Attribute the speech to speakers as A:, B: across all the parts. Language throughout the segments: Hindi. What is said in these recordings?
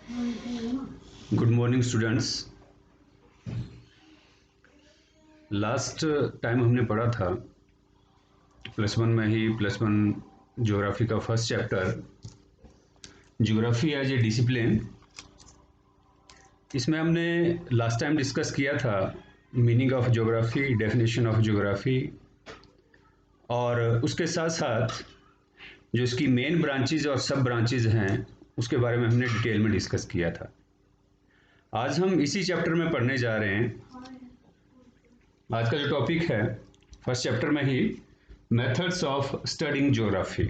A: Good morning students. Last time हमने पढ़ा था +1 में ही +1 ज्योग्राफी का first chapter geography as a discipline. इसमें हमने लास्ट टाइम डिस्कस किया था meaning of geography, definition of geography और उसके साथ साथ जो इसकी मेन ब्रांचेज और सब ब्रांचेज हैं उसके बारे में हमने डिटेल में डिस्कस किया था। आज हम इसी चैप्टर में पढ़ने जा रहे हैं। आज का जो टॉपिक है फर्स्ट चैप्टर में ही मेथड्स ऑफ स्टडिंग ज्योग्राफी,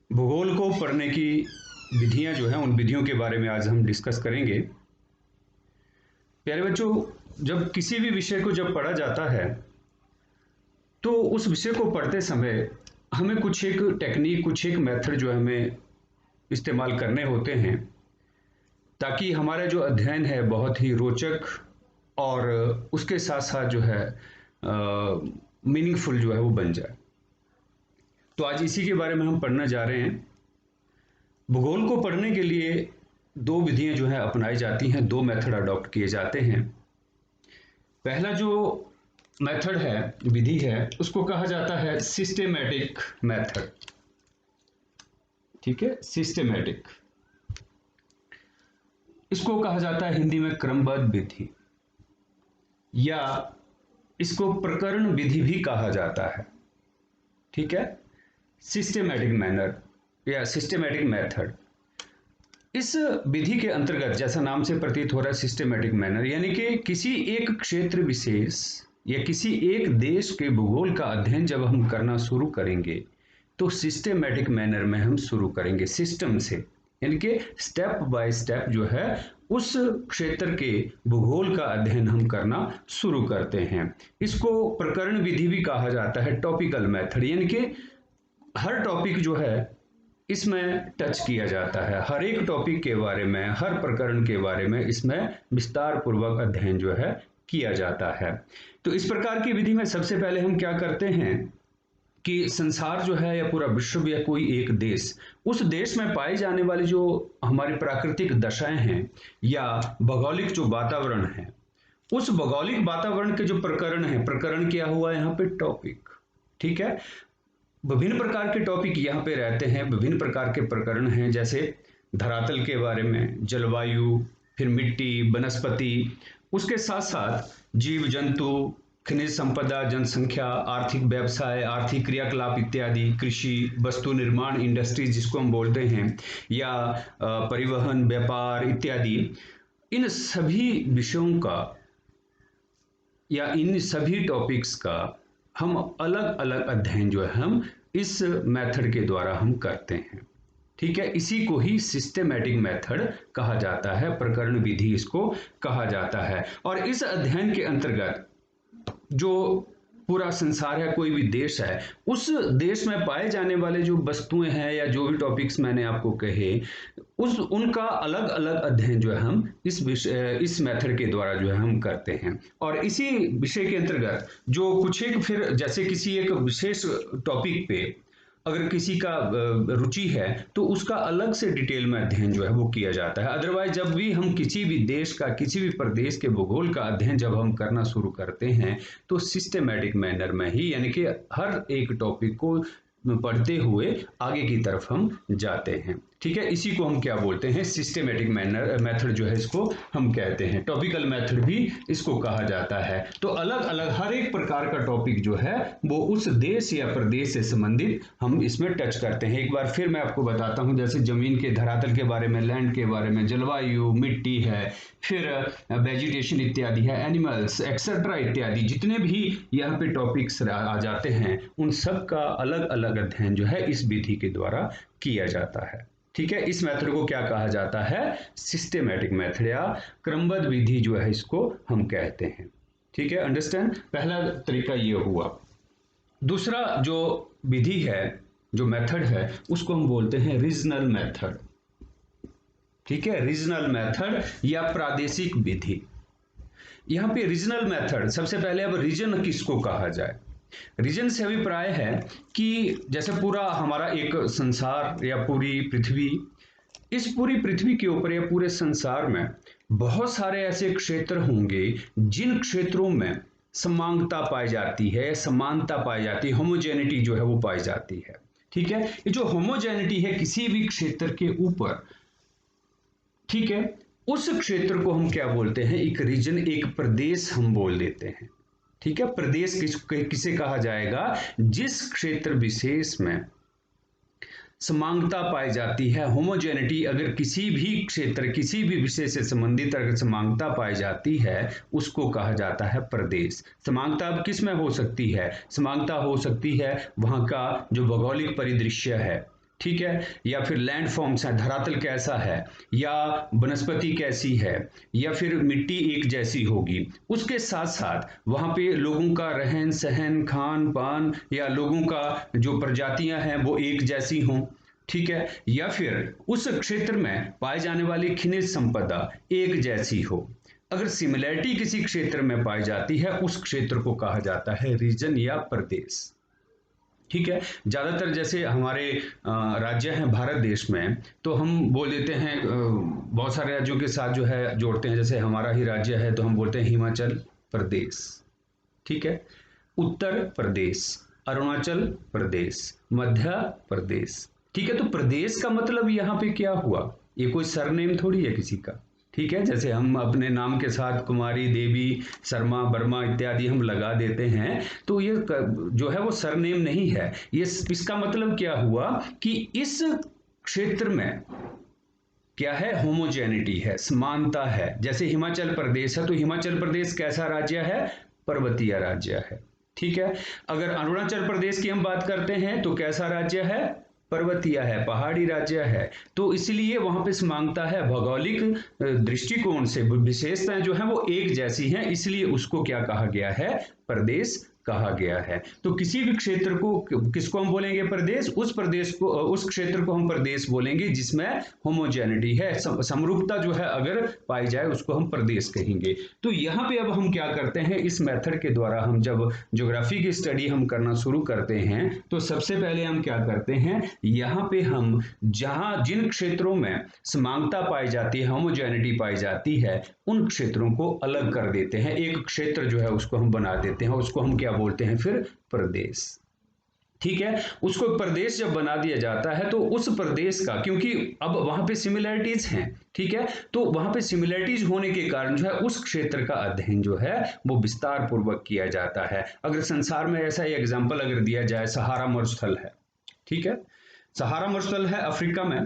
A: भूगोल को पढ़ने की विधियां जो हैं उन विधियों के बारे में आज हम डिस्कस करेंगे। प्यारे बच्चों, जब किसी भी विषय को जब पढ़ा जाता है तो उस विषय को पढ़ते समय हमें कुछ एक टेक्निक, कुछ एक मेथड जो है हमें इस्तेमाल करने होते हैं ताकि हमारा जो अध्ययन है बहुत ही रोचक और उसके साथ साथ जो है मीनिंगफुल जो है वो बन जाए। तो आज इसी के बारे में हम पढ़ना जा रहे हैं। भूगोल को पढ़ने के लिए दो विधियां जो है अपनाई जाती हैं, दो मेथड अडॉप्ट किए जाते हैं। पहला जो मेथड है, विधि है, उसको कहा जाता है सिस्टेमैटिक मेथड। ठीक है, सिस्टेमैटिक, इसको कहा जाता है हिंदी में क्रमबद्ध विधि या इसको प्रकरण विधि भी कहा जाता है। ठीक है, सिस्टेमैटिक मैनर या सिस्टेमैटिक मेथड। इस विधि के अंतर्गत जैसा नाम से प्रतीत हो रहा है सिस्टेमैटिक मैनर, यानी कि किसी एक क्षेत्र विशेष या किसी एक देश के भूगोल का अध्ययन जब हम करना शुरू करेंगे तो सिस्टेमैटिक मैनर में हम शुरू करेंगे, सिस्टम से, यानी कि स्टेप बाय स्टेप जो है उस क्षेत्र के भूगोल का अध्ययन हम करना शुरू करते हैं। इसको प्रकरण विधि भी कहा जाता है, टॉपिकल मेथड, यानी कि हर टॉपिक जो है इसमें टच किया जाता है, हर एक टॉपिक के बारे में, हर प्रकरण के बारे में इसमें विस्तार पूर्वक अध्ययन जो है किया जाता है। तो इस प्रकार की विधि में सबसे पहले हम क्या करते हैं कि संसार जो है या पूरा विश्व या कोई एक देश, उस देश में पाई जाने वाली जो हमारी प्राकृतिक दशाएं हैं या भौगोलिक जो वातावरण है, उस भौगोलिक वातावरण के जो प्रकरण है, प्रकरण क्या हुआ यहाँ पे, टॉपिक। ठीक है, विभिन्न प्रकार के टॉपिक यहाँ पे रहते हैं, विभिन्न प्रकार के प्रकरण हैं, जैसे धरातल के बारे में, जलवायु, फिर मिट्टी, वनस्पति, उसके साथ साथ जीव जंतु, खनिज संपदा, जनसंख्या, आर्थिक व्यवसाय, आर्थिक क्रियाकलाप इत्यादि, कृषि, वस्तु निर्माण, इंडस्ट्रीज जिसको हम बोलते हैं, या परिवहन, व्यापार इत्यादि। इन सभी विषयों का या इन सभी टॉपिक्स का हम अलग अलग अध्ययन जो है हम इस मेथड के द्वारा हम करते हैं। ठीक है, इसी को ही सिस्टेमैटिक मेथड कहा जाता है, प्रकरण विधि इसको कहा जाता है। और इस अध्ययन के अंतर्गत जो पूरा संसार है, कोई भी देश है, उस देश में पाए जाने वाले जो वस्तुएं हैं या जो भी टॉपिक्स मैंने आपको कहे, उनका अलग अलग अध्ययन जो है हम इस मेथड के द्वारा जो है हम करते हैं। और इसी विषय के अंतर्गत जो कुछ एक, फिर जैसे किसी एक विशेष टॉपिक पे अगर किसी का रुचि है तो उसका अलग से डिटेल में अध्ययन जो है वो किया जाता है। अदरवाइज जब भी हम किसी भी देश का, किसी भी प्रदेश के भूगोल का अध्ययन जब हम करना शुरू करते हैं तो सिस्टेमैटिक मैनर में ही, यानी कि हर एक टॉपिक को पढ़ते हुए आगे की तरफ हम जाते हैं। ठीक है, इसी को हम क्या बोलते हैं, सिस्टेमैटिक मैनर मेथड जो है इसको हम कहते हैं। टॉपिकल मेथड भी इसको कहा जाता है। तो अलग अलग हर एक प्रकार का टॉपिक जो है वो उस देश या प्रदेश से संबंधित हम इसमें टच करते हैं। एक बार फिर मैं आपको बताता हूं, जैसे जमीन के धरातल के बारे में, लैंड के बारे में, जलवायु, मिट्टी है, फिर वेजिटेशन इत्यादि है, एनिमल्स एक्सेट्रा इत्यादि, जितने भी यहाँ पे टॉपिक्स आ जाते हैं उन सब का अलग अलग अध्ययन जो है इस विधि के द्वारा किया जाता है। ठीक है, इस मेथड को क्या कहा जाता है, सिस्टेमैटिक मेथड या क्रमबद्ध विधि जो है इसको हम कहते हैं। ठीक है, अंडरस्टैंड। पहला तरीका ये हुआ। दूसरा जो विधि है, जो मेथड है, उसको हम बोलते हैं रीजनल मेथड। ठीक है, रीजनल मेथड या प्रादेशिक विधि। यहाँ पे रीजनल मेथड, सबसे पहले अब रीजन किसको कहा जाए। रीजन से अभिप्राय है कि जैसे पूरा हमारा एक संसार या पूरी पृथ्वी इस पूरी पृथ्वी के ऊपर या पूरे संसार में बहुत सारे ऐसे क्षेत्र होंगे जिन क्षेत्रों में समानता पाई जाती है, समानता पाई जाती है, होमोजेनिटी जो है वो पाई जाती है। ठीक है, ये जो होमोजेनिटी है किसी भी क्षेत्र के ऊपर, ठीक है, उस क्षेत्र को हम क्या बोलते हैं, एक रीजन, एक प्रदेश हम बोल देते हैं। ठीक है, प्रदेश किसे कहा जाएगा, जिस क्षेत्र विशेष में समानता पाई जाती है, होमोजेनिटी, अगर किसी भी क्षेत्र किसी भी विषय से संबंधित अगर समानता पाई जाती है उसको कहा जाता है प्रदेश। समानता अब किस में हो सकती है, समानता हो सकती है वहां का जो भौगोलिक परिदृश्य है, ठीक है, या फिर लैंड फॉर्म्स है, धरातल कैसा है, या वनस्पति कैसी है, या फिर मिट्टी एक जैसी होगी, उसके साथ साथ वहां पे लोगों का रहन सहन, खान पान, या लोगों का जो प्रजातियां हैं वो एक जैसी हों, ठीक है, या फिर उस क्षेत्र में पाए जाने वाली खनिज संपदा एक जैसी हो। अगर सिमिलैरिटी किसी क्षेत्र में पाई जाती है उस क्षेत्र को कहा जाता है रीजन या प्रदेश। ठीक है, ज्यादातर जैसे हमारे राज्य हैं भारत देश में, तो हम बोल देते हैं बहुत सारे राज्यों के साथ जो है जोड़ते हैं, जैसे हमारा ही राज्य है तो हम बोलते हैं हिमाचल प्रदेश, ठीक है, उत्तर प्रदेश, अरुणाचल प्रदेश, मध्य प्रदेश। ठीक है, तो प्रदेश का मतलब यहाँ पे क्या हुआ, ये कोई सरनेम थोड़ी है किसी का। ठीक है, जैसे हम अपने नाम के साथ कुमारी, देवी, शर्मा, वर्मा इत्यादि हम लगा देते हैं, तो ये जो है वो सरनेम नहीं है। ये इसका मतलब क्या हुआ कि इस क्षेत्र में क्या है, होमोजेनिटी है, समानता है। जैसे हिमाचल प्रदेश है तो हिमाचल प्रदेश कैसा राज्य है, पर्वतीय राज्य है। ठीक है, अगर अरुणाचल प्रदेश की हम बात करते हैं तो कैसा राज्य है, पर्वतीय है, पहाड़ी राज्य है। तो इसलिए वहां पे समानता है, भौगोलिक दृष्टिकोण से विशेषताएं जो है वो एक जैसी हैं, इसलिए उसको क्या कहा गया है, प्रदेश कहा गया है। तो किसी भी क्षेत्र को किसको हम बोलेंगे, प्रदेश, उस प्रदेश को, उस क्षेत्र को हम प्रदेश बोलेंगे जिसमें होमोजेनिटी है, समरूपता जो है अगर पाई जाए उसको हम प्रदेश कहेंगे। तो यहाँ पे अब हम क्या करते हैं, इस मेथड के द्वारा हम जब ज्योग्राफी की स्टडी हम करना शुरू करते हैं तो सबसे पहले हम क्या करते हैं, यहाँ पे हम जहां जिन क्षेत्रों में समानता पाई जाती है, होमोजेनिटी पाई जाती है, उन क्षेत्रों को अलग कर देते हैं, एक क्षेत्र जो है उसको हम बना देते हैं, उसको हम क्या बोलते हैं फिर, प्रदेश। ठीक है, उसको प्रदेश जब बना दिया जाता है तो उस प्रदेश का, क्योंकि अब वहां पे सिमिलैरिटीज हैं, ठीक है, तो वहां पे सिमिलैरिटीज होने के कारण जो है उस क्षेत्र का अध्ययन जो है वो विस्तार पूर्वक किया जाता है। अगर संसार में ऐसा ही एग्जाम्पल अगर दिया जाए, सहारा मरुस्थल है, ठीक है, सहारा मरुस्थल है अफ्रीका में,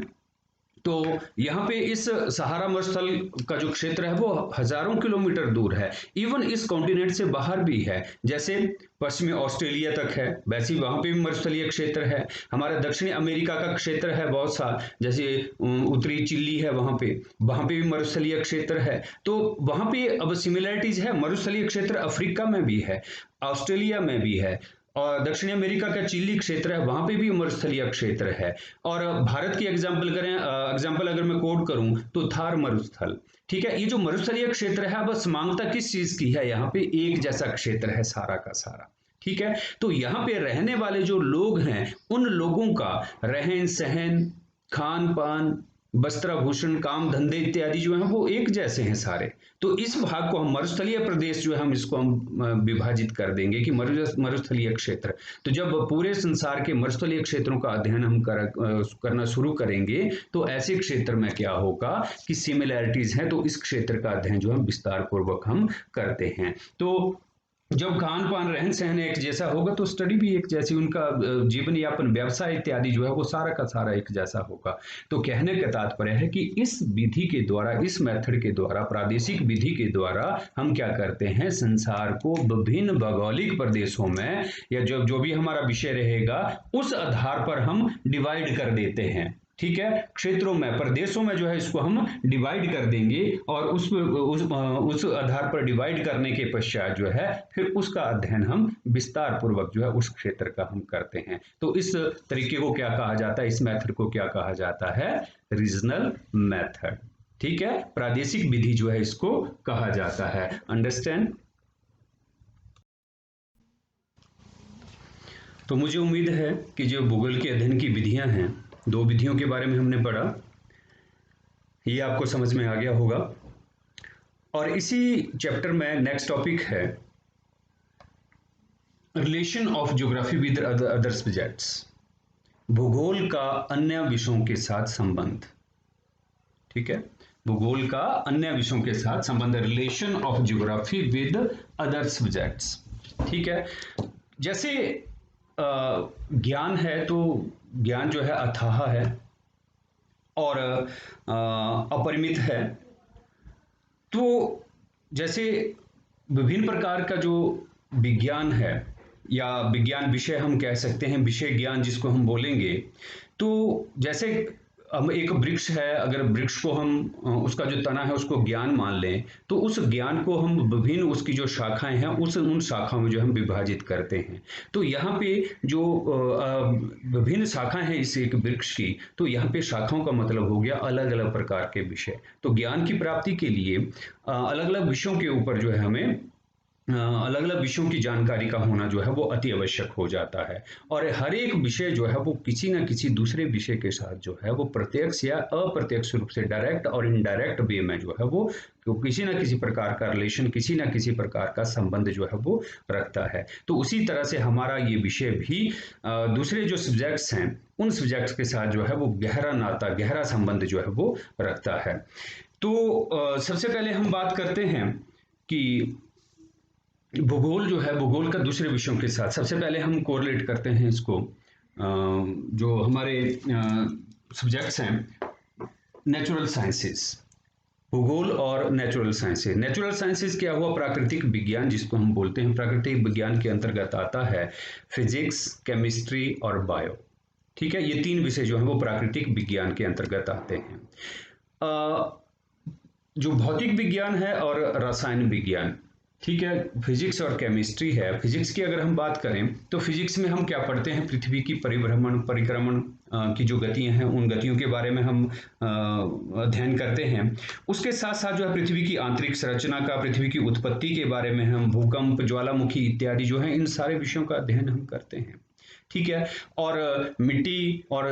A: तो यहाँ पे इस सहारा मरुस्थल का जो क्षेत्र है वो हजारों किलोमीटर दूर है, इवन इस कॉन्टिनेंट से बाहर भी है, जैसे पश्चिमी ऑस्ट्रेलिया तक है, वैसे ही वहां पे भी मरुस्थलीय क्षेत्र है। हमारा दक्षिणी अमेरिका का क्षेत्र है बहुत सा, जैसे उत्तरी चिली है, वहां पे भी मरुस्थलीय क्षेत्र है। तो वहां पे अब सिमिलरिटीज है, मरुस्थलीय क्षेत्र अफ्रीका में भी है, ऑस्ट्रेलिया में भी है, और दक्षिण अमेरिका का चिली क्षेत्र है वहां पे भी मरुस्थलीय क्षेत्र है। और भारत की एग्जांपल अगर मैं कोट करूं तो थार मरुस्थल। ठीक है, ये जो मरुस्थलीय क्षेत्र है बस मांगता किस चीज की है, यहाँ पे एक जैसा क्षेत्र है सारा का सारा। ठीक है, तो यहाँ पे रहने वाले जो लोग हैं उन लोगों का रहन सहन, खान पान, वस्त्राभूषण, काम धंधे इत्यादि जो है वो एक जैसे हैं सारे। तो इस भाग को हम मरुस्थलीय प्रदेश जो है हम इसको हम विभाजित कर देंगे कि मरुस्थलीय क्षेत्र। तो जब पूरे संसार के मरुस्थलीय क्षेत्रों का अध्ययन हम करना शुरू करेंगे तो ऐसे क्षेत्र में क्या होगा कि सिमिलैरिटीज हैं, तो इस क्षेत्र का अध्ययन जो है विस्तार पूर्वक हम करते हैं। तो जब खान पान रहन सहन एक जैसा होगा तो स्टडी भी एक जैसी, उनका जीवन यापन, व्यवसाय इत्यादि जो है वो सारा का सारा एक जैसा होगा। तो कहने का तात्पर्य है कि इस विधि के द्वारा, इस मेथड के द्वारा, प्रादेशिक विधि के द्वारा हम क्या करते हैं, संसार को विभिन्न भौगोलिक प्रदेशों में, या जो जो भी हमारा विषय रहेगा उस आधार पर हम डिवाइड कर देते हैं। ठीक है, क्षेत्रों में, प्रदेशों में जो है इसको हम डिवाइड कर देंगे, और उस आधार पर डिवाइड करने के पश्चात जो है फिर उसका अध्ययन हम विस्तार पूर्वक जो है उस क्षेत्र का हम करते हैं। तो इस तरीके को क्या कहा जाता है, इस मेथड को क्या कहा जाता है, रीजनल मेथड। ठीक है, प्रादेशिक विधि जो है इसको कहा जाता है। अंडरस्टैंड? तो मुझे उम्मीद है कि जो भूगोल के अध्ययन की विधियां हैं, दो विधियों के बारे में हमने पढ़ा, ये आपको समझ में आ गया होगा। और इसी चैप्टर में नेक्स्ट टॉपिक है relation of geography with other subjects, भूगोल का अन्य विषयों के साथ संबंध। ठीक है, भूगोल का अन्य विषयों के साथ संबंध, relation of geography with other subjects. ठीक है, जैसे ज्ञान है तो ज्ञान जो है अथाह है और अपरिमित है। तो जैसे विभिन्न प्रकार का जो विज्ञान है या विज्ञान विषय हम कह सकते हैं, विषय ज्ञान जिसको हम बोलेंगे, तो जैसे हम एक वृक्ष है, अगर वृक्ष को हम उसका जो तना है उसको ज्ञान मान लें, तो उस ज्ञान को हम विभिन्न उसकी जो शाखाएं हैं उन शाखाओं में जो हम विभाजित करते हैं। तो यहाँ पे जो विभिन्न शाखाएं हैं इस एक वृक्ष की, तो यहाँ पे शाखाओं का मतलब हो गया अलग अलग प्रकार के विषय। तो ज्ञान की प्राप्ति के लिए अलग अलग विषयों के ऊपर जो है हमें अलग अलग विषयों की जानकारी का होना जो है वो अति आवश्यक हो जाता है। और हर एक विषय जो है वो किसी न किसी दूसरे विषय के साथ जो है वो प्रत्यक्ष या अप्रत्यक्ष रूप से, डायरेक्ट और इनडायरेक्ट वे में जो है वो किसी न किसी प्रकार का रिलेशन, किसी न किसी प्रकार का संबंध जो है वो रखता है। तो उसी तरह से हमारा ये विषय भी दूसरे जो सब्जेक्ट्स हैं उन सब्जेक्ट्स के साथ जो है वो गहरा नाता, गहरा संबंध जो है वो रखता है। तो सबसे पहले हम बात करते हैं कि भूगोल जो है, भूगोल का दूसरे विषयों के साथ सबसे पहले हम कोरिलेट करते हैं इसको, जो हमारे सब्जेक्ट्स हैं नेचुरल साइंसेस, भूगोल और नेचुरल साइंसेस। नेचुरल साइंसेस क्या हुआ? प्राकृतिक विज्ञान जिसको हम बोलते हैं। प्राकृतिक विज्ञान के अंतर्गत आता है फिजिक्स, केमिस्ट्री और बायो। ठीक है, ये तीन विषय जो है वो प्राकृतिक विज्ञान के अंतर्गत आते हैं। जो भौतिक विज्ञान है और रसायन विज्ञान, ठीक है, फिजिक्स और केमिस्ट्री है। फिजिक्स की अगर हम बात करें तो फिजिक्स में हम क्या पढ़ते हैं? पृथ्वी की परिक्रमण की जो गतियां हैं उन गतियों के बारे में हम अध्ययन करते हैं। उसके साथ साथ जो है पृथ्वी की आंतरिक संरचना का, पृथ्वी की उत्पत्ति के बारे में हम भूकंप, ज्वालामुखी इत्यादि जो है इन सारे विषयों का अध्ययन हम करते हैं। ठीक है, और मिट्टी और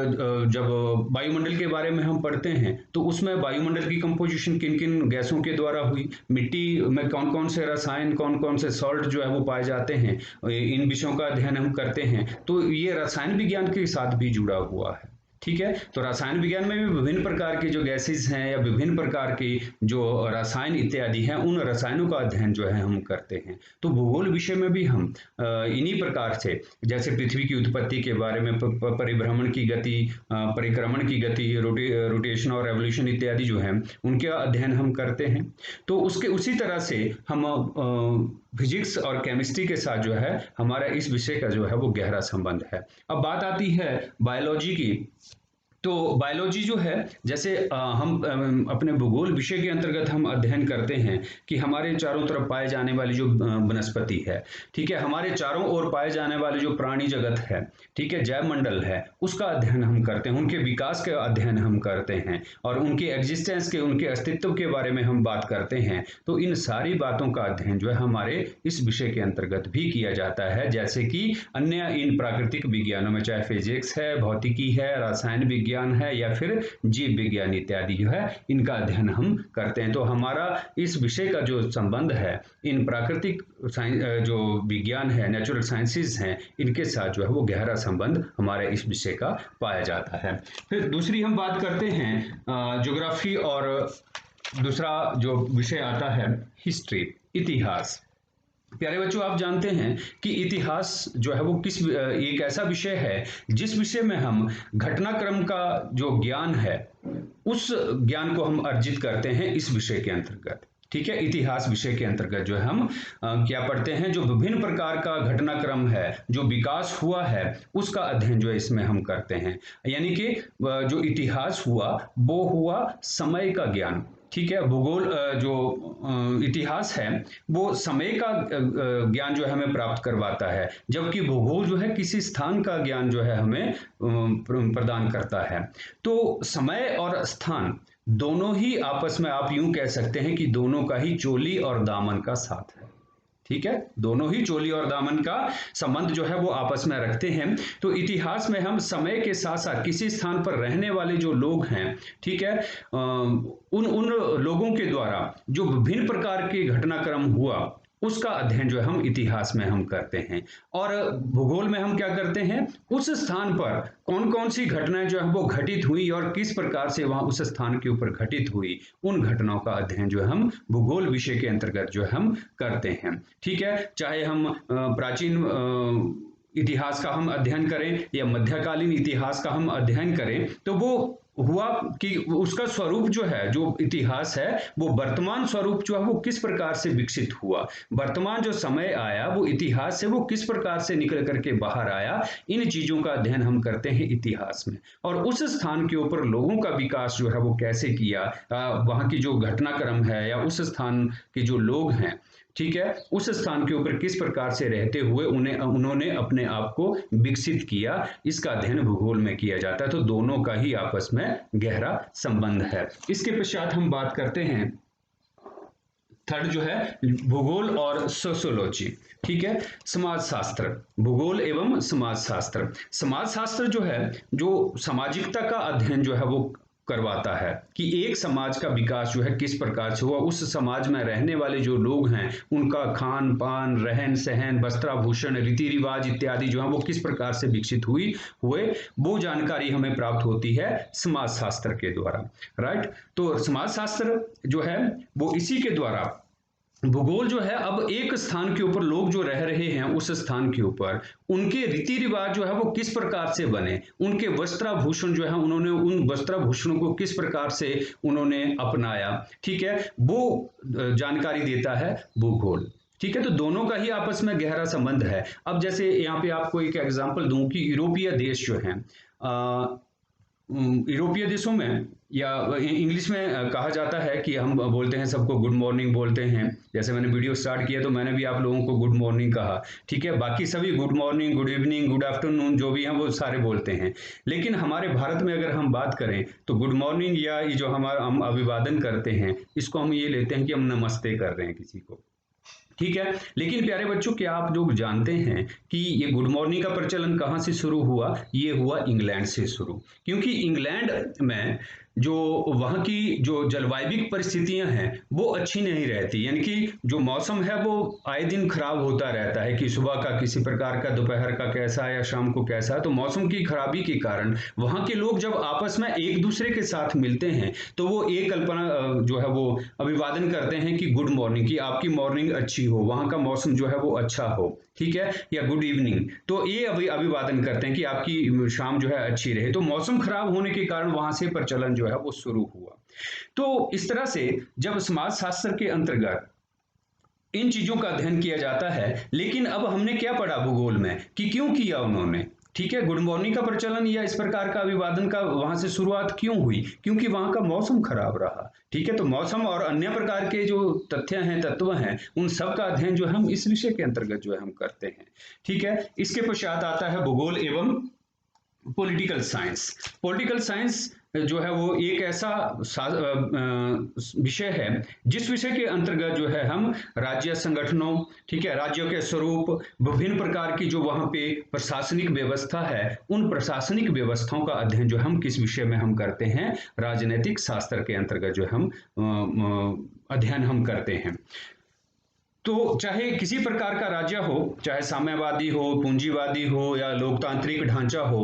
A: जब वायुमंडल के बारे में हम पढ़ते हैं तो उसमें वायुमंडल की कंपोजिशन किन किन गैसों के द्वारा हुई, मिट्टी में कौन कौन से रसायन, कौन कौन से सॉल्ट जो है वो पाए जाते हैं, इन विषयों का अध्ययन हम करते हैं। तो ये रसायन विज्ञान के साथ भी जुड़ा हुआ है। ठीक है, तो रसायन विज्ञान में भी विभिन्न प्रकार की जो गैसेस हैं या विभिन्न प्रकार की जो रसायन इत्यादि हैं उन रसायनों का अध्ययन जो है हम करते हैं। तो भूगोल विषय में भी हम इन्हीं प्रकार से, जैसे पृथ्वी की उत्पत्ति के बारे में, परिभ्रमण की गति, परिक्रमण की गति, रोटेशन और रेवोल्यूशन इत्यादि जो है उनका अध्ययन हम करते हैं। तो उसके उसी तरह से हम फिजिक्स और केमिस्ट्री के साथ जो है हमारा इस विषय का जो है वो गहरा संबंध है। अब बात आती है बायोलॉजी की। तो बायोलॉजी जो है, जैसे हम अपने भूगोल विषय के अंतर्गत हम अध्ययन करते हैं कि हमारे चारों तरफ पाए जाने वाली जो वनस्पति है, ठीक है, हमारे चारों ओर पाए जाने वाले जो प्राणी जगत है, ठीक है, जैव मंडल है, उसका अध्ययन हम करते हैं, उनके विकास का अध्ययन हम करते हैं और उनके एग्जिस्टेंस के, उनके अस्तित्व के बारे में हम बात करते हैं। तो इन सारी बातों का अध्ययन जो है हमारे इस विषय के अंतर्गत भी किया जाता है, जैसे कि अन्य इन प्राकृतिक विज्ञानों में, चाहे फिजिक्स है, भौतिकी है, रसायन विज्ञान है या फिर जीव विज्ञान इत्यादि जो है इनका अध्ययन हम करते हैं। तो हमारा इस विषय का जो संबंध है इन प्राकृतिक जो विज्ञान है, नेचुरल साइंसेज हैं, इनके साथ जो है वो गहरा संबंध हमारे इस विषय का पाया जाता है। फिर दूसरी हम बात करते हैं ज्योग्राफी, और दूसरा जो विषय आता है हिस्ट्री, इतिहास। प्यारे बच्चों, आप जानते हैं कि इतिहास जो है वो एक ऐसा विषय है जिस विषय में हम घटनाक्रम का जो ज्ञान है उस ज्ञान को हम अर्जित करते हैं इस विषय के अंतर्गत। ठीक है, इतिहास विषय के अंतर्गत जो है हम क्या पढ़ते हैं? जो विभिन्न प्रकार का घटनाक्रम है, जो विकास हुआ है, उसका अध्ययन जो है इसमें हम करते हैं। यानी कि जो इतिहास हुआ वो हुआ समय का ज्ञान। ठीक है, भूगोल जो इतिहास है वो समय का ज्ञान जो है हमें प्राप्त करवाता है, जबकि भूगोल जो है किसी स्थान का ज्ञान जो है हमें प्रदान करता है। तो समय और स्थान दोनों ही आपस में, आप यूं कह सकते हैं कि दोनों का ही चोली और दामन का साथ है। ठीक है, दोनों ही चोली और दामन का संबंध जो है वो आपस में रखते हैं। तो इतिहास में हम समय के साथ साथ किसी स्थान पर रहने वाले जो लोग हैं, ठीक है, उन उन लोगों के द्वारा जो विभिन्न प्रकार के घटनाक्रम हुआ उसका अध्ययन जो है हम इतिहास में हम करते हैं। और भूगोल में हम क्या करते हैं, उस स्थान पर कौन कौन सी घटनाएं जो है वो घटित हुई और किस प्रकार से वहां उस स्थान के ऊपर घटित हुई, उन घटनाओं का अध्ययन जो है हम भूगोल विषय के अंतर्गत जो है हम करते हैं। ठीक है, चाहे हम प्राचीन इतिहास का हम अध्ययन करें या मध्यकालीन इतिहास का हम अध्ययन करें, तो वो हुआ कि उसका स्वरूप जो है, जो इतिहास है, वो वर्तमान स्वरूप जो है वो किस प्रकार से विकसित हुआ, वर्तमान जो समय आया वो इतिहास से वो किस प्रकार से निकल करके बाहर आया, इन चीजों का अध्ययन हम करते हैं इतिहास में। और उस स्थान के ऊपर लोगों का विकास जो है वो कैसे किया, वहां की जो घटनाक्रम है या उस स्थान के जो लोग हैं, ठीक है, उस स्थान के ऊपर किस प्रकार से रहते हुए उन्होंने अपने आप को विकसित किया, इसका अध्ययन भूगोल में किया जाता है। तो दोनों का ही आपस में गहरा संबंध है। इसके पश्चात हम बात करते हैं थर्ड जो है भूगोल और सोशियोलॉजी। ठीक है, समाज शास्त्र, भूगोल एवं समाज शास्त्र। समाज शास्त्र जो है, जो सामाजिकता का अध्ययन जो है वो करवाता है कि एक समाज का विकास जो है किस प्रकार से हुआ, उस समाज में रहने वाले जो लोग हैं उनका खान पान, रहन सहन, वस्त्राभूषण, रीति रिवाज इत्यादि जो है वो किस प्रकार से विकसित हुए, वो जानकारी हमें प्राप्त होती है समाज शास्त्र के द्वारा। राइट, तो समाज शास्त्र जो है वो इसी के द्वारा, भूगोल जो है अब एक स्थान के ऊपर लोग जो रह रहे हैं उस स्थान के ऊपर उनके रीति रिवाज जो है वो किस प्रकार से बने, उनके वस्त्राभूषण जो है उन्होंने उन वस्त्राभूषणों को किस प्रकार से उन्होंने अपनाया, ठीक है, वो जानकारी देता है भूगोल। ठीक है, तो दोनों का ही आपस में गहरा संबंध है। अब जैसे यहाँ पे आपको एक एग्जांपल दूं कि यूरोपीय देश जो हैं, यूरोपीय देशों में या इंग्लिश में कहा जाता है कि हम बोलते हैं सबको गुड मॉर्निंग बोलते हैं। जैसे मैंने वीडियो स्टार्ट किया तो मैंने भी आप लोगों को गुड मॉर्निंग कहा, ठीक है, बाकी सभी good morning, good evening, good afternoon जो भी हैं वो सारे बोलते हैं। लेकिन हमारे भारत में अगर हम बात करें तो गुड मॉर्निंग या ये जो हम अभिवादन करते हैं इसको हम ये लेते हैं कि हम नमस्ते कर रहे हैं किसी को। ठीक है, लेकिन प्यारे बच्चों क्या आप लोग जानते हैं कि ये गुड मॉर्निंग का प्रचलन कहाँ से शुरू हुआ? ये हुआ इंग्लैंड से शुरू, क्योंकि इंग्लैंड में जो वहाँ की जो जलवायविक परिस्थितियां हैं वो अच्छी नहीं रहती, यानी कि जो मौसम है वो आए दिन खराब होता रहता है कि सुबह का किसी प्रकार का, दोपहर का कैसा या शाम को कैसा। तो मौसम की खराबी के कारण वहाँ के लोग जब आपस में एक दूसरे के साथ मिलते हैं तो वो एक कल्पना जो है वो अभिवादन करते हैं कि गुड मॉर्निंग, की आपकी मॉर्निंग अच्छी हो, वहाँ का मौसम जो है वो अच्छा हो, ठीक है, या गुड इवनिंग, तो ये अभिवादन करते हैं कि आपकी शाम जो है अच्छी रहे। तो मौसम खराब होने के कारण वहां से प्रचलन जो है वो शुरू हुआ। तो इस तरह से जब समाज शास्त्र के अंतर्गत इन चीजों का अध्ययन किया जाता है, लेकिन अब हमने क्या पढ़ा भूगोल में कि क्यों किया उन्होंने, ठीक है, गुड मॉर्निंग का प्रचलन या इस प्रकार का अभिवादन का वहां से शुरुआत क्यों हुई? क्योंकि वहां का मौसम खराब रहा। ठीक है, तो मौसम और अन्य प्रकार के जो तथ्य हैं, तत्व हैं, उन सब का अध्ययन जो है हम इस विषय के अंतर्गत जो है हम करते हैं। ठीक है, इसके पश्चात आता है भूगोल एवं पॉलिटिकल साइंस। पॉलिटिकल साइंस जो है वो एक ऐसा विषय है जिस विषय के अंतर्गत जो है हम राज्य संगठनों, ठीक है, राज्यों के स्वरूप, विभिन्न प्रकार की जो वहाँ पे प्रशासनिक व्यवस्था है, उन प्रशासनिक व्यवस्थाओं का अध्ययन जो हम किस विषय में हम करते हैं, राजनीतिक शास्त्र के अंतर्गत जो हम अध्ययन हम करते हैं। तो चाहे किसी प्रकार का राज्य हो, चाहे साम्यवादी हो, पूंजीवादी हो या लोकतांत्रिक ढांचा हो,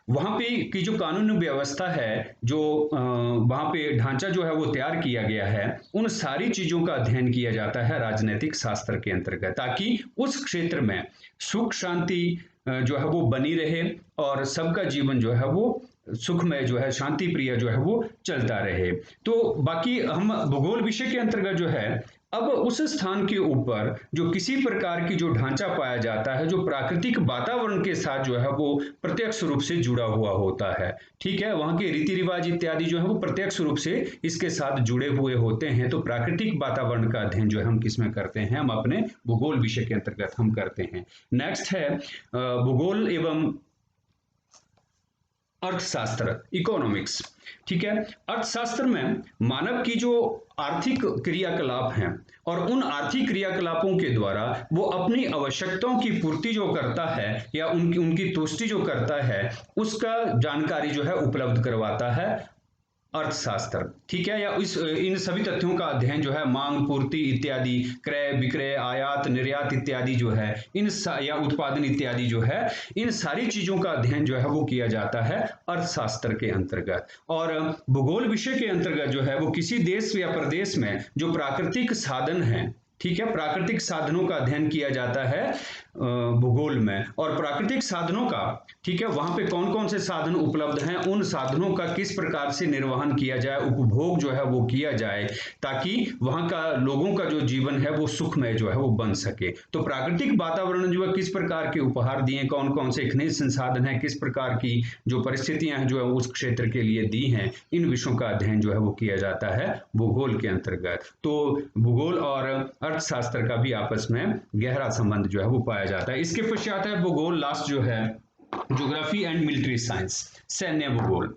A: वहां पे की जो कानून व्यवस्था है, जो वहां पे ढांचा जो है वो तैयार किया गया है, उन सारी चीजों का अध्ययन किया जाता है राजनीतिक शास्त्र के अंतर्गत, ताकि उस क्षेत्र में सुख शांति जो है वो बनी रहे और सबका जीवन जो है वो सुखमय जो है, शांति प्रिय जो है वो चलता रहे। तो बाकी हम भूगोल विषय के अंतर्गत जो है अब उस स्थान के ऊपर जो किसी प्रकार की जो ढांचा पाया जाता है, जो प्राकृतिक वातावरण के साथ जो है वो प्रत्यक्ष रूप से जुड़ा हुआ होता है, ठीक है, वहां के रीति रिवाज इत्यादि जो है वो प्रत्यक्ष रूप से इसके साथ जुड़े हुए होते हैं। तो प्राकृतिक वातावरण का अध्ययन जो है हम किसमें करते हैं, हम अपने भूगोल विषय के अंतर्गत हम करते हैं। नेक्स्ट है भूगोल एवं अर्थशास्त्र, इकोनॉमिक्स। ठीक है, अर्थशास्त्र में मानव की जो आर्थिक क्रियाकलाप हैं और उन आर्थिक क्रियाकलापों के द्वारा वो अपनी आवश्यकताओं की पूर्ति जो करता है या उनकी उनकी तुष्टि जो करता है, उसका जानकारी जो है उपलब्ध करवाता है अर्थशास्त्र। ठीक है, या इस इन सभी तथ्यों का अध्ययन जो है मांग पूर्ति इत्यादि, क्रय विक्रय आयात निर्यात इत्यादि जो है या उत्पादन इत्यादि जो है, इन सारी चीजों का अध्ययन जो है वो किया जाता है अर्थशास्त्र के अंतर्गत। और भूगोल विषय के अंतर्गत जो है वो किसी देश या प्रदेश में जो प्राकृतिक साधन है, ठीक है, प्राकृतिक साधनों का अध्ययन किया जाता है भूगोल में। और प्राकृतिक साधनों का, ठीक है, वहां पे कौन कौन से साधन उपलब्ध हैं, उन साधनों का किस प्रकार से निर्वहन किया जाए, उपभोग जो है वो किया जाए, ताकि वहां का लोगों का जो जीवन है वो सुखमय जो है वो बन सके। तो प्राकृतिक वातावरण जो है किस प्रकार के उपहार दिए, कौन कौन से खनिज संसाधन है, किस प्रकार की जो परिस्थितियां हैं जो है उस क्षेत्र के लिए दी हैं, इन विषयों का अध्ययन जो है वो किया जाता है भूगोल के अंतर्गत। तो भूगोल और अर्थशास्त्र का भी आपस में गहरा संबंध जो है वो पाया जाता है। इसके पश्चात है भूगोल, लास्ट जो है ज्योग्राफी एंड मिलिट्री साइंस, सैन्य भूगोल,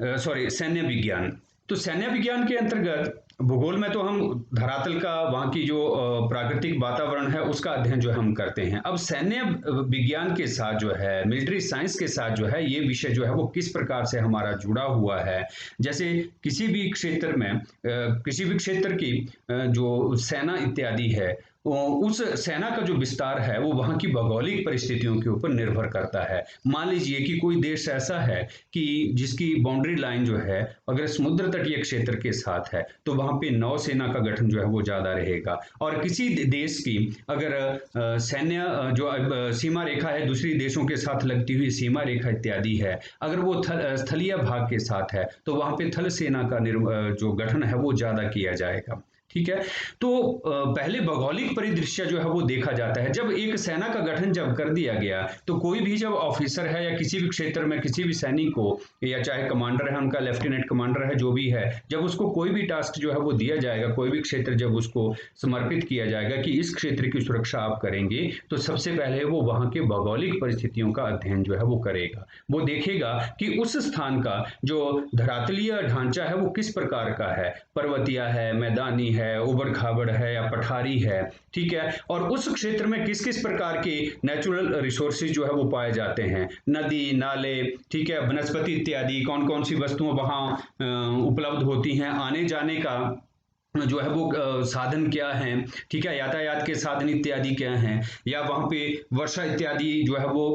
A: सैन्य विज्ञान। तो सैन्य विज्ञान के अंतर्गत भूगोल में तो हम धरातल का, वहाँ की जो प्राकृतिक वातावरण है उसका अध्ययन जो हम करते हैं। अब सैन्य विज्ञान के साथ जो है, मिलिट्री साइंस के साथ जो है, ये विषय जो है वो किस प्रकार से हमारा जुड़ा हुआ है। जैसे किसी भी क्षेत्र में किसी भी क्षेत्र की जो सेना इत्यादि है, उस सेना का जो विस्तार है वो वहाँ की भौगोलिक परिस्थितियों के ऊपर निर्भर करता है। मान लीजिए कि कोई देश ऐसा है कि जिसकी बाउंड्री लाइन जो है अगर समुद्र तटीय क्षेत्र के साथ है, तो वहाँ पे नौसेना का गठन जो है वो ज़्यादा रहेगा। और किसी देश की अगर सैन्य जो सीमा रेखा है, दूसरी देशों के साथ लगती हुई सीमा रेखा इत्यादि है, अगर वो स्थलीय भाग के साथ है, तो वहाँ पे थल सेना का जो गठन है वो ज़्यादा किया जाएगा। ठीक है, तो पहले भौगोलिक परिदृश्य जो है वो देखा जाता है। जब एक सेना का गठन जब कर दिया गया, तो कोई भी जब ऑफिसर है या किसी भी क्षेत्र में किसी भी सैनिक को, या चाहे कमांडर है उनका, लेफ्टिनेंट कमांडर है, जो भी है, जब उसको कोई भी टास्क जो है वो दिया जाएगा, कोई भी क्षेत्र जब उसको समर्पित किया जाएगा कि इस क्षेत्र की सुरक्षा आप करेंगे, तो सबसे पहले वो वहाँ के भौगोलिक परिस्थितियों का अध्ययन जो है वो करेगा। वो देखेगा कि उस स्थान का जो धरातलीय ढांचा है वो किस प्रकार का है, पर्वतीय है, मैदानी है, उबड़ खाबड़ है या पठारी है। ठीक है, और उस क्षेत्र में किस किस प्रकार के नेचुरल रिसोर्सेज जो है वो पाए जाते हैं, नदी नाले, ठीक है, वनस्पति इत्यादि, कौन कौन सी वस्तुएं वहां उपलब्ध होती हैं, आने जाने का जो है वो साधन क्या हैं, ठीक है, यातायात के साधन इत्यादि क्या हैं, या वहाँ पे वर्षा इत्यादि जो है वो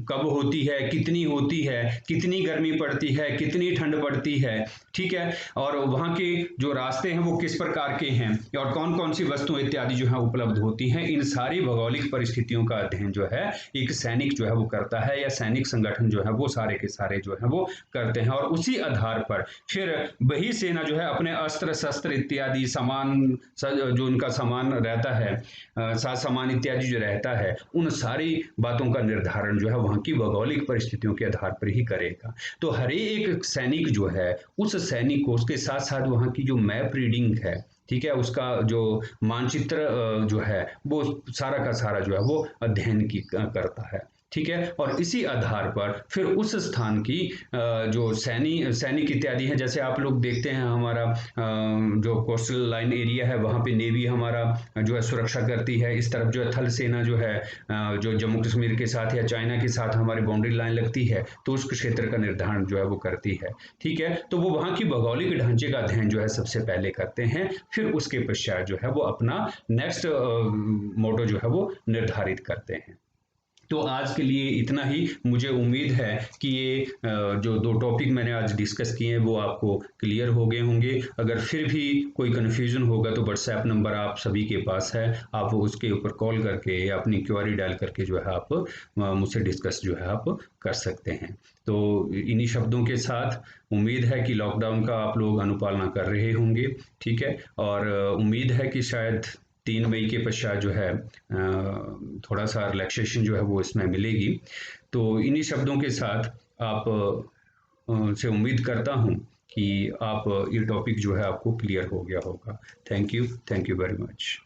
A: कब होती है, कितनी होती है, कितनी गर्मी पड़ती है, कितनी ठंड पड़ती है। ठीक है, और वहाँ के जो रास्ते हैं वो किस प्रकार के हैं, और कौन कौन सी वस्तुएं इत्यादि जो है उपलब्ध होती हैं। इन सारी भौगोलिक परिस्थितियों का अध्ययन जो है एक सैनिक जो है वो करता है, या सैनिक संगठन जो है वो सारे के सारे जो है वो करते हैं। और उसी आधार पर फिर वही सेना जो है अपने अस्त्र शस्त्र इत्यादि सामान, जो उनका सामान रहता है, साज सामान इत्यादि जो रहता है, उन सारी बातों का निर्धारण जो है वहाँ की भौगोलिक परिस्थितियों के आधार पर ही करेगा। तो हर एक सैनिक जो है, उस सैनिक को उसके साथ साथ वहाँ की जो मैप रीडिंग है, ठीक है, उसका जो मानचित्र जो है वो सारा का सारा जो है वो अध्ययन की करता है। ठीक है, और इसी आधार पर फिर उस स्थान की जो सैनिक इत्यादि हैं, जैसे आप लोग देखते हैं हमारा जो कोस्टल लाइन एरिया है, वहाँ पे नेवी हमारा जो है सुरक्षा करती है। इस तरफ जो है थल सेना जो है जो जम्मू कश्मीर के साथ या चाइना के साथ हमारी बाउंड्री लाइन लगती है, तो उस क्षेत्र का निर्धारण जो है वो करती है। ठीक है, तो वो वहाँ की भौगोलिक ढांचे का अध्ययन जो है सबसे पहले करते हैं, फिर उसके पश्चात जो है वो अपना नेक्स्ट मोटो जो है वो निर्धारित करते हैं। तो आज के लिए इतना ही। मुझे उम्मीद है कि ये जो दो टॉपिक मैंने आज डिस्कस किए हैं वो आपको क्लियर हो गए होंगे। अगर फिर भी कोई कन्फ्यूजन होगा तो व्हाट्सएप नंबर आप सभी के पास है, आप उसके ऊपर कॉल करके या अपनी क्वेरी डाल करके जो है आप मुझसे डिस्कस जो है आप कर सकते हैं। तो इन्हीं शब्दों के साथ उम्मीद है कि लॉकडाउन का आप लोग अनुपालना कर रहे होंगे। ठीक है, और उम्मीद है कि शायद 3 मई के पश्चात जो है थोड़ा सा रिलैक्सेशन जो है वो इसमें मिलेगी। तो इन्हीं शब्दों के साथ आप से उम्मीद करता हूँ कि आप ये टॉपिक जो है आपको क्लियर हो गया होगा। Thank you very much.